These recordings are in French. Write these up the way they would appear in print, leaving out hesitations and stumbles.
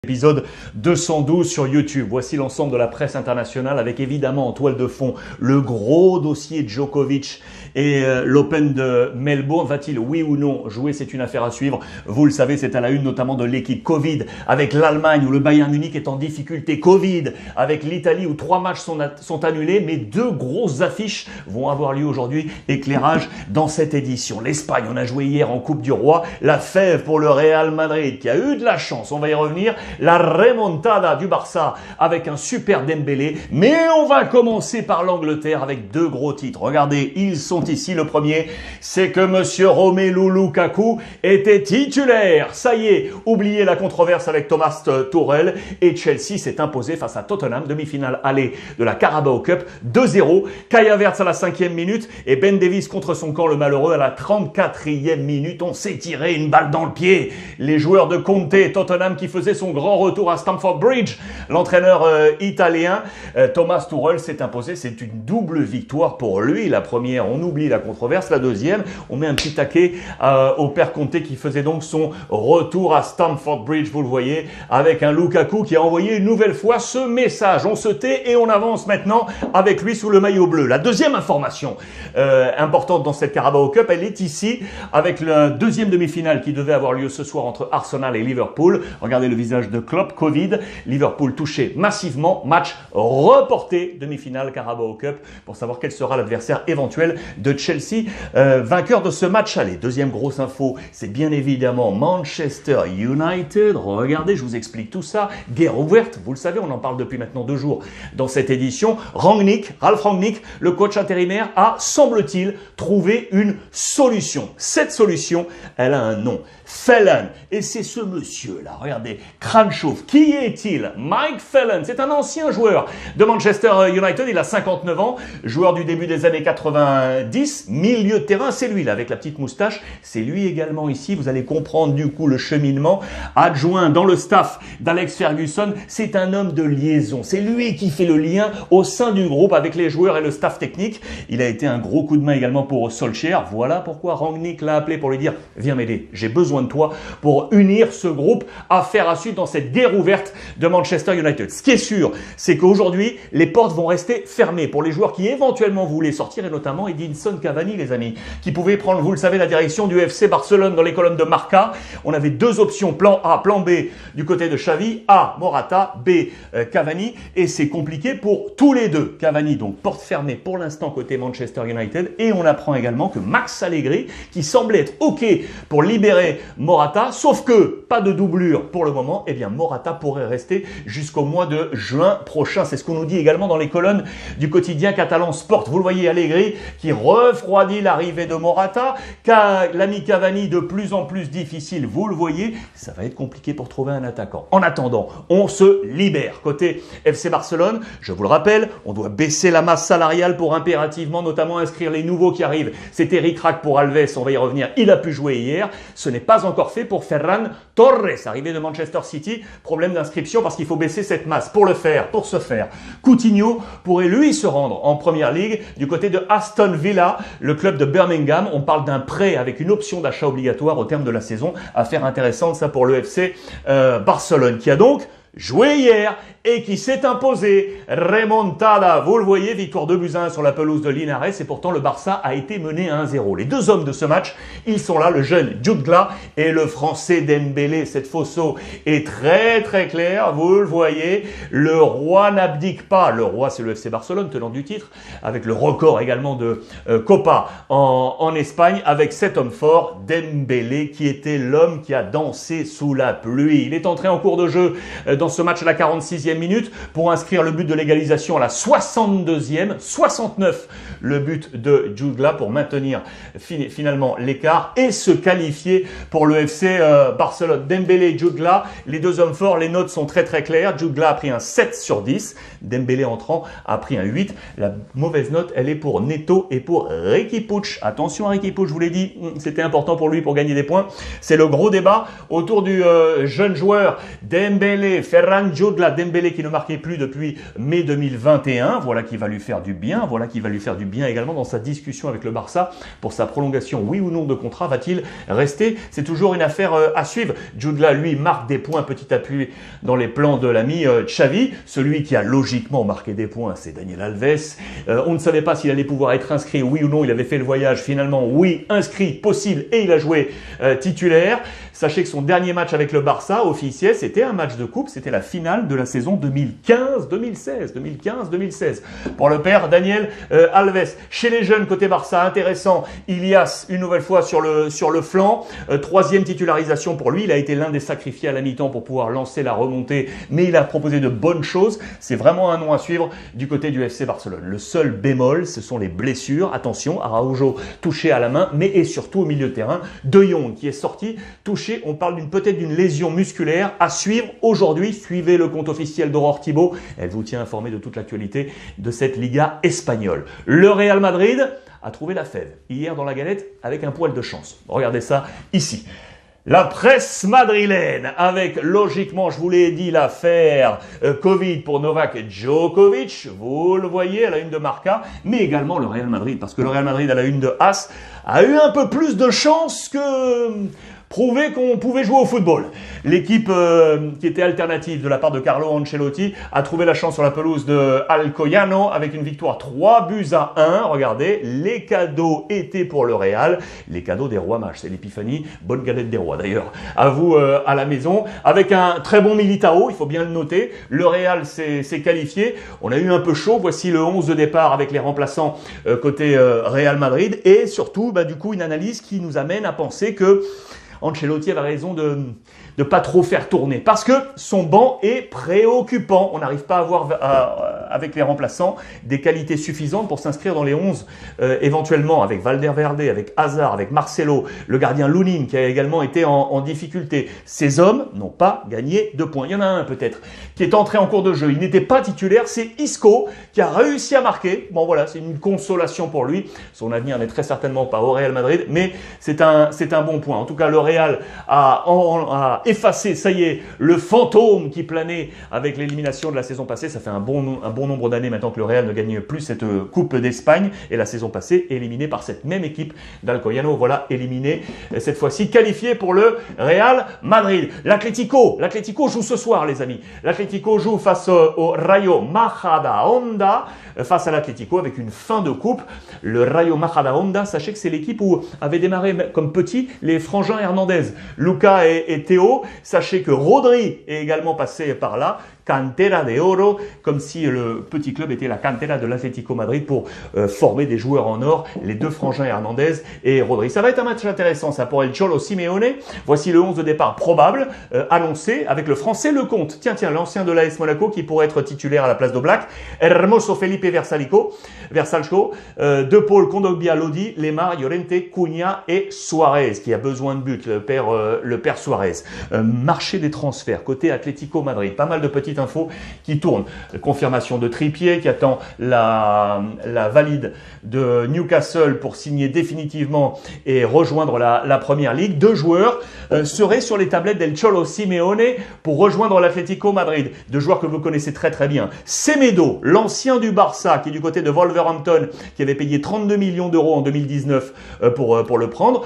Épisode 212 sur YouTube. Voici l'ensemble de la presse internationale avec évidemment en toile de fond le gros dossier Djokovic et l'Open de Melbourne. Va-t-il, oui ou non, jouer? C'est une affaire à suivre. Vous le savez, c'est à la une notamment de l'équipe. Covid avec l'Allemagne où le Bayern Munich est en difficulté. Covid avec l'Italie où 3 matchs sont annulés, mais 2 grosses affiches vont avoir lieu aujourd'hui. Éclairage dans cette édition. L'Espagne, on a joué hier en Coupe du Roi. La fève pour le Real Madrid qui a eu de la chance. On va y revenir. La remontada du Barça avec un super Dembélé. Mais on va commencer par l'Angleterre avec 2 gros titres. Regardez, ils sont ici. Le premier, c'est que monsieur Romelu Lukaku était titulaire. Ça y est, oubliez la controverse avec Thomas Tuchel. Et Chelsea s'est imposé face à Tottenham. Demi-finale aller de la Carabao Cup. 2-0. Kai Havertz à la 5e minute. Et Ben Davies contre son camp, le malheureux, à la 34e minute. On s'est tiré une balle dans le pied. Les joueurs de Conte, Tottenham qui faisaient son grand retour à Stamford Bridge. L'entraîneur italien Thomas Tuchel s'est imposé. C'est une double victoire pour lui. La première, on oublie la controverse. La deuxième, on met un petit taquet au père Conte qui faisait donc son retour à Stamford Bridge. Vous le voyez, avec un Lukaku qui a envoyé une nouvelle fois ce message. On se tait et on avance maintenant avec lui sous le maillot bleu. La deuxième information importante dans cette Carabao Cup, elle est ici avec la deuxième demi-finale qui devait avoir lieu ce soir entre Arsenal et Liverpool. Regardez le visage de Klopp. Covid, Liverpool touché massivement, match reporté, demi-finale Carabao Cup, pour savoir quel sera l'adversaire éventuel de Chelsea, vainqueur de ce match aller. Deuxième grosse info, c'est bien évidemment Manchester United. Regardez, je vous explique tout ça. Guerre ouverte, vous le savez, on en parle depuis maintenant 2 jours dans cette édition. Ralph Rangnick, le coach intérimaire, a, semble-t-il, trouvé une solution. Cette solution, elle a un nom. Phelan. Et c'est ce monsieur-là, regardez, crâne chauve. Qui est-il? Mike Phelan. C'est un ancien joueur de Manchester United. Il a 59 ans, joueur du début des années 90, milieu de terrain. C'est lui, là, avec la petite moustache. C'est lui également ici. Vous allez comprendre du coup le cheminement. Adjoint dans le staff d'Alex Ferguson. C'est un homme de liaison. C'est lui qui fait le lien au sein du groupe avec les joueurs et le staff technique. Il a été un gros coup de main également pour Solskjaer. Voilà pourquoi Rangnick l'a appelé pour lui dire « Viens m'aider, j'ai besoin de toi pour unir ce groupe, affaire à suivre dans cette guerre ouverte de Manchester United. » Ce qui est sûr, c'est qu'aujourd'hui, les portes vont rester fermées pour les joueurs qui éventuellement voulaient sortir, et notamment Edinson Cavani, les amis, qui pouvait prendre, vous le savez, la direction du FC Barcelone dans les colonnes de Marca. On avait 2 options, plan A, plan B, du côté de Xavi, A, Morata, B, Cavani, et c'est compliqué pour tous les deux. Cavani, donc, porte fermée pour l'instant côté Manchester United, et on apprend également que Max Allegri, qui semblait être OK pour libérer Morata, sauf que pas de doublure pour le moment, eh bien Morata pourrait rester jusqu'au mois de juin prochain. C'est ce qu'on nous dit également dans les colonnes du quotidien catalan Sport. Vous le voyez, Allegri qui refroidit l'arrivée de Morata, l'ami Cavani de plus en plus difficile, vous le voyez, ça va être compliqué pour trouver un attaquant. En attendant, on se libère. Côté FC Barcelone, je vous le rappelle, on doit baisser la masse salariale pour impérativement notamment inscrire les nouveaux qui arrivent. C'était ric-rac pour Alves, on va y revenir, il a pu jouer hier. Ce n'est pas encore fait pour Ferran Torres, arrivé de Manchester City. Problème d'inscription parce qu'il faut baisser cette masse. Pour ce faire, Coutinho pourrait lui se rendre en Première Ligue du côté de Aston Villa, le club de Birmingham. On parle d'un prêt avec une option d'achat obligatoire au terme de la saison. Affaire intéressante ça pour le FC Barcelone qui a donc joué hier et qui s'est imposé. Remontada, vous le voyez, victoire 2-1 sur la pelouse de Linares et pourtant le Barça a été mené 1-0. Les 2 hommes de ce match, ils sont là, le jeune Jude Gla et le français Dembélé. Cette photo est très très claire, vous le voyez, le roi n'abdique pas. Le roi, c'est le FC Barcelone, tenant du titre, avec le record également de Copa en Espagne, avec cet homme fort, Dembélé, qui était l'homme qui a dansé sous la pluie. Il est entré en cours de jeu dans ce match à la 46e minute pour inscrire le but de l'égalisation à la 62e, 69 le but de Jude Gla pour maintenir finalement l'écart et se qualifier pour le FC Barcelone. Dembélé et Jude Gla, les 2 hommes forts, les notes sont très très claires. Jude Gla a pris un 7 sur 10, Dembélé entrant a pris un 8. La mauvaise note, elle est pour Neto et pour Riqui Puig. Attention à Riqui Puig, je vous l'ai dit, c'était important pour lui pour gagner des points. C'est le gros débat autour du jeune joueur Dembélé. Ferran Jodla, Dembélé qui ne marquait plus depuis mai 2021. Voilà qui va lui faire du bien. Voilà qui va lui faire du bien également dans sa discussion avec le Barça pour sa prolongation, oui ou non de contrat. Va-t-il rester? C'est toujours une affaire à suivre. Jodla, lui, marque des points petit appui dans les plans de l'ami Xavi. Celui qui a logiquement marqué des points, c'est Daniel Alves. On ne savait pas s'il allait pouvoir être inscrit, oui ou non. Il avait fait le voyage. Finalement, oui, inscrit, possible, et il a joué titulaire. Sachez que son dernier match avec le Barça officiel, c'était un match de coupe, c'était la finale de la saison 2015-2016. 2015-2016. Pour le père Daniel Alves. Chez les jeunes, côté Barça, intéressant, Ilias, une nouvelle fois sur le flanc. Troisième titularisation pour lui. Il a été l'un des sacrifiés à la mi-temps pour pouvoir lancer la remontée, mais il a proposé de bonnes choses. C'est vraiment un nom à suivre du côté du FC Barcelone. Le seul bémol, ce sont les blessures. Attention, Araujo touché à la main, mais et surtout au milieu de terrain, De Jong qui est sorti, touché. On parle peut-être d'une lésion musculaire à suivre aujourd'hui. Suivez le compte officiel d'Aurore Thibault. Elle vous tient informé de toute l'actualité de cette Liga espagnole. Le Real Madrid a trouvé la fève hier dans la galette avec un poil de chance. Regardez ça ici. La presse madrilène avec, logiquement, je vous l'ai dit, l'affaire Covid pour Novak Djokovic. Vous le voyez à la une de Marca, mais également le Real Madrid. Parce que le Real Madrid à la une de AS a eu un peu plus de chance que prouver qu'on pouvait jouer au football. L'équipe qui était alternative de la part de Carlo Ancelotti a trouvé la chance sur la pelouse de Alcoyano avec une victoire 3-1. Regardez, les cadeaux étaient pour le Real, les cadeaux des rois mages. C'est l'épiphanie, bonne galette des rois d'ailleurs. À vous à la maison, avec un très bon Militao, il faut bien le noter. Le Real s'est qualifié. On a eu un peu chaud. Voici le 11 de départ avec les remplaçants côté Real Madrid. Et surtout, du coup, une analyse qui nous amène à penser que Ancelotti avait raison de pas trop faire tourner. Parce que son banc est préoccupant. On n'arrive pas à avoir, avec les remplaçants, des qualités suffisantes pour s'inscrire dans les 11, éventuellement, avec Valverde, avec Hazard, avec Marcelo, le gardien Lunin, qui a également été en difficulté. Ces hommes n'ont pas gagné de points. Il y en a un, peut-être, qui est entré en cours de jeu. Il n'était pas titulaire. C'est Isco, qui a réussi à marquer. Bon, voilà, c'est une consolation pour lui. Son avenir n'est très certainement pas au Real Madrid, mais c'est un bon point. En tout cas, le Real a effacé, ça y est, le fantôme qui planait avec l'élimination de la saison passée. Ça fait un bon nombre d'années maintenant que le Real ne gagne plus cette Coupe d'Espagne. Et la saison passée, éliminé par cette même équipe d'Alcoyano. Voilà, éliminé, cette fois-ci qualifié pour le Real Madrid. L'Atlético joue ce soir, les amis. L'Atlético joue face au Rayo Majadahonda, face à l'Atlético avec une fin de coupe. Le Rayo Majadahonda, sachez que c'est l'équipe où avaient démarré comme petits les frangins Hernandez, Luca et Théo. Sachez que Rodri est également passé par là. Cantera de Oro, comme si le petit club était la cantera de l'Atlético Madrid pour former des joueurs en or, les deux frangins Hernandez et Rodri. Ça va être un match intéressant, ça, pour El Cholo Simeone. Voici le 11 de départ probable, annoncé, avec le français Lecomte. Tiens, l'ancien de l'AS Monaco qui pourrait être titulaire à la place d'Oblak. Hermoso Felipe Versalco, De Paul, Kondogbia, Lodi, Lemar, Llorente, Cunha et Suarez, qui a besoin de but, le père Suarez. Marché des transferts, côté Atlético Madrid, pas mal de petites infos qui tournent. Confirmation de Trippier qui attend la valide de Newcastle pour signer définitivement et rejoindre la Première Ligue. 2 joueurs seraient sur les tablettes d'El Cholo Simeone pour rejoindre l'Atlético Madrid. 2 joueurs que vous connaissez très très bien. Semedo, l'ancien du Barça, qui est du côté de Wolverhampton, qui avait payé 32 millions d'euros en 2019 pour le prendre.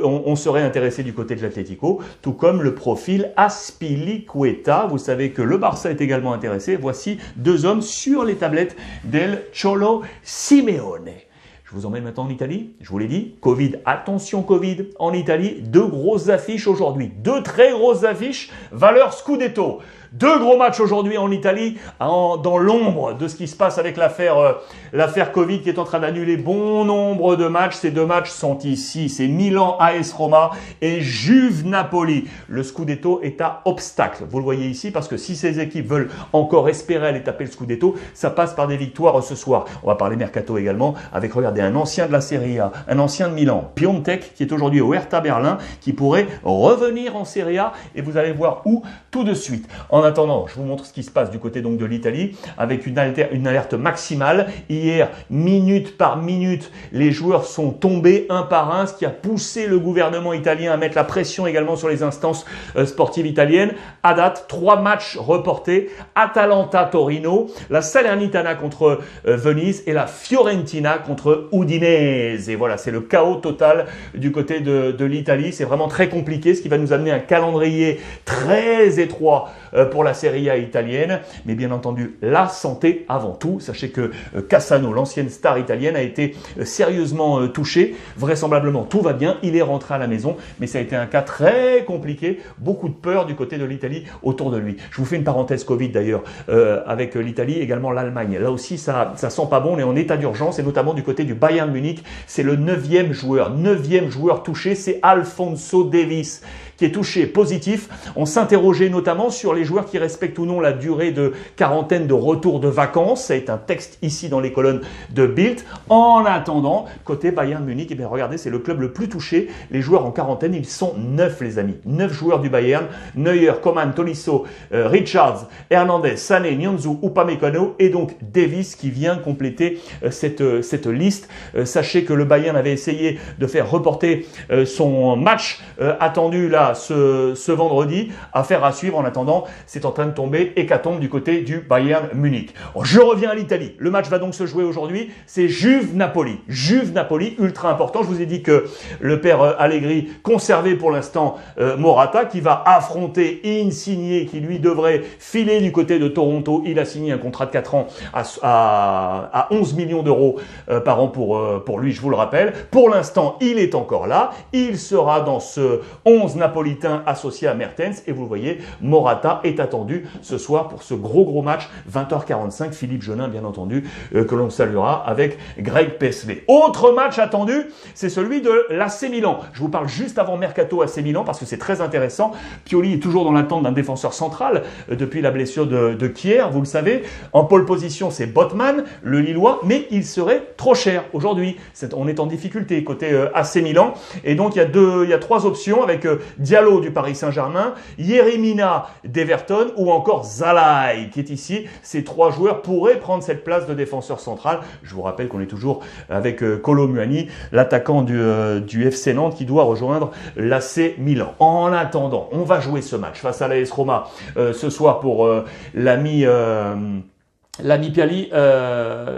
On serait intéressé du côté de l'Atlético, tout comme le profil Azpilicueta. Vous savez que le Barça est également intéressé. Voici 2 hommes sur les tablettes d'El Cholo Simeone. Je vous emmène maintenant en Italie. Je vous l'ai dit, Covid, attention Covid en Italie. 2 grosses affiches aujourd'hui. 2 très grosses affiches, valeur Scudetto. 2 gros matchs aujourd'hui en Italie, dans l'ombre de ce qui se passe avec l'affaire Covid qui est en train d'annuler bon nombre de matchs. Ces 2 matchs sont ici, c'est Milan AS Roma et Juve Napoli. Le Scudetto est à obstacle. Vous le voyez ici parce que si ces équipes veulent encore espérer aller taper le Scudetto, ça passe par des victoires ce soir. On va parler mercato également avec, regardez, un ancien de la Serie A, un ancien de Milan, Piontek, qui est aujourd'hui au Hertha Berlin, qui pourrait revenir en Serie A et vous allez voir où tout de suite. En attendant, je vous montre ce qui se passe du côté donc de l'Italie avec une alerte maximale. Hier, minute par minute, les joueurs sont tombés un par un, ce qui a poussé le gouvernement italien à mettre la pression également sur les instances sportives italiennes. À date, 3 matchs reportés. Atalanta-Torino, la Salernitana contre Venise et la Fiorentina contre Udinese. Et voilà, c'est le chaos total du côté de l'Italie. C'est vraiment très compliqué, ce qui va nous amener un calendrier très étroit pour la Serie A italienne. Mais bien entendu, la santé avant tout. Sachez que Cassano, l'ancienne star italienne, a été sérieusement touché. Vraisemblablement, tout va bien. Il est rentré à la maison, mais ça a été un cas très compliqué. Beaucoup de peur du côté de l'Italie autour de lui. Je vous fais une parenthèse Covid d'ailleurs avec l'Italie, également l'Allemagne. Là aussi, ça sent pas bon. On est en état d'urgence et notamment du côté du Bayern Munich. C'est le 9e joueur touché. C'est Alphonso Davies qui est touché positif. On s'interrogeait notamment sur les joueurs qui respectent ou non la durée de quarantaine de retour de vacances. Ça est un texte ici dans les colonnes de Bild. En attendant, côté Bayern Munich, eh bien regardez, c'est le club le plus touché. Les joueurs en quarantaine, ils sont 9 les amis. 9 joueurs du Bayern. Neuer, Coman, Tolisso, Richards, Hernandez, Sané, Nianzou, Upamecano et donc Davies qui vient compléter cette liste. Sachez que le Bayern avait essayé de faire reporter son match attendu là ce vendredi. Affaire à suivre. En attendant, c'est en train de tomber hécatombe du côté du Bayern Munich. Je reviens à l'Italie. Le match va donc se jouer aujourd'hui. C'est Juve-Napoli. Juve-Napoli, ultra important. Je vous ai dit que le père Allegri conservait pour l'instant Morata qui va affronter Insigne qui lui devrait filer du côté de Toronto. Il a signé un contrat de 4 ans à 11 millions d'euros par an pour lui, je vous le rappelle. Pour l'instant, il est encore là. Il sera dans ce 11 napolitain associé à Mertens. Et vous le voyez, Morata est attendu ce soir pour ce gros match, 20h45. Philippe Jeunin, bien entendu, que l'on saluera avec Greg Paisley. Autre match attendu, c'est celui de l'AC Milan. Je vous parle juste avant Mercato AC Milan parce que c'est très intéressant. Pioli est toujours dans l'attente d'un défenseur central depuis la blessure de Kier, vous le savez. En pole position, c'est Botman, le Lillois, mais il serait trop cher aujourd'hui. On est en difficulté côté AC Milan. Et donc, il y a 3 options avec Diallo du Paris Saint-Germain, Yeremina d'Everton ou encore Zalai qui est ici. Ces 3 joueurs pourraient prendre cette place de défenseur central. Je vous rappelle qu'on est toujours avec Kolo Muani, l'attaquant du FC Nantes qui doit rejoindre l'AC Milan. En attendant, on va jouer ce match face à l'AS Roma ce soir pour l'ami Piali.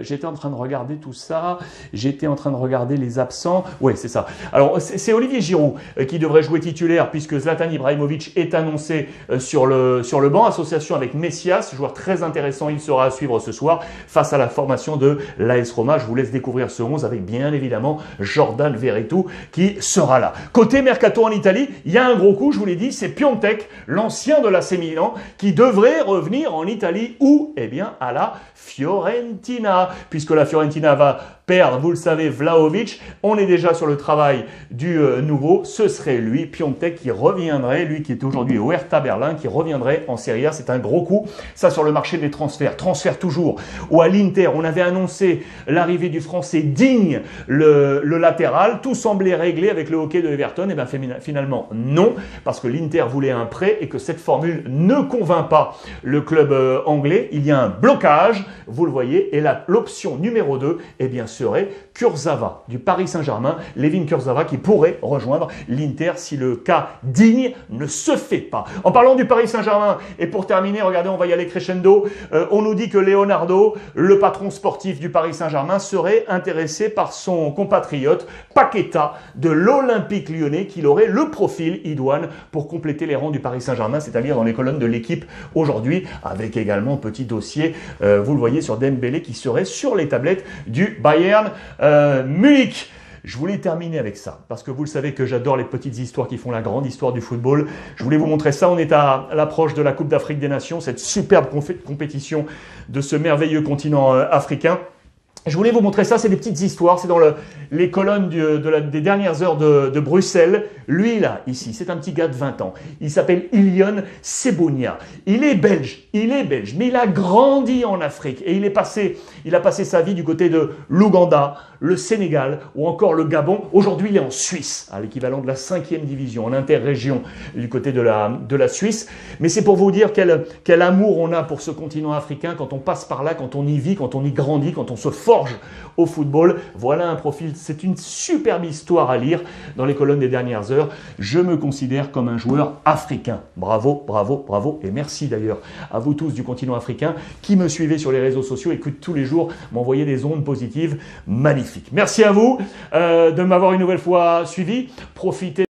J'étais en train de regarder tout ça. J'étais en train de regarder les absents. Oui, c'est ça. Alors, c'est Olivier Giroud qui devrait jouer titulaire puisque Zlatan Ibrahimovic est annoncé sur le banc. Association avec Messias, joueur très intéressant. Il sera à suivre ce soir face à la formation de l'AS Roma. Je vous laisse découvrir ce 11 avec bien évidemment Jordan Veretout qui sera là. Côté Mercato en Italie, il y a un gros coup, je vous l'ai dit, c'est Piontek, l'ancien de l'AC Milan, qui devrait revenir en Italie ou, eh bien, à la Fiorentina, puisque la Fiorentina va perdre, vous le savez, Vlahovic. On est déjà sur le travail du nouveau. Ce serait lui, Piontek, qui reviendrait, lui qui est aujourd'hui au Hertha Berlin, qui reviendrait en Serie A. C'est un gros coup. Ça, sur le marché des transferts. Transfert toujours. Ou à l'Inter, on avait annoncé l'arrivée du Français Digne, le latéral. Tout semblait réglé avec le hockey de Everton. Et bien finalement, non, parce que l'Inter voulait un prêt et que cette formule ne convainc pas le club anglais. Il y a un blocage, vous le voyez, et l'option numéro 2, eh bien, serait Kurzawa du Paris Saint-Germain, Levin Kurzawa qui pourrait rejoindre l'Inter si le cas Digne ne se fait pas. En parlant du Paris Saint-Germain, et pour terminer, regardez, on va y aller crescendo, on nous dit que Leonardo, le patron sportif du Paris Saint-Germain, serait intéressé par son compatriote Paqueta de l'Olympique Lyonnais, qu'il aurait le profil idoine pour compléter les rangs du Paris Saint-Germain, c'est-à-dire dans les colonnes de l'équipe aujourd'hui, avec également petit dossier, vous le voyez, sur Dembélé qui serait sur les tablettes du Bayern Munich. Je voulais terminer avec ça, parce que vous le savez que j'adore les petites histoires qui font la grande histoire du football. Je voulais vous montrer ça. On est à l'approche de la Coupe d'Afrique des Nations, cette superbe compétition de ce merveilleux continent africain. Je voulais vous montrer ça, c'est des petites histoires, c'est dans les colonnes des dernières heures de Bruxelles. Lui là, ici, c'est un petit gars de 20 ans. Il s'appelle Ilion Sebounia. Il est belge, mais il a grandi en Afrique et il a passé sa vie du côté de l'Ouganda, le Sénégal ou encore le Gabon. Aujourd'hui, il est en Suisse, à l'équivalent de la 5e division, en interrégion du côté de la Suisse. Mais c'est pour vous dire quel amour on a pour ce continent africain quand on passe par là, quand on y vit, quand on y grandit, quand on se forge au football. Voilà un profil, c'est une superbe histoire à lire dans les colonnes des dernières heures. Je me considère comme un joueur africain. Bravo, bravo, bravo et merci d'ailleurs à vous tous du continent africain qui me suivez sur les réseaux sociaux et qui tous les jours m'envoyez des ondes positives magnifiques. Merci à vous de m'avoir une nouvelle fois suivi. Profitez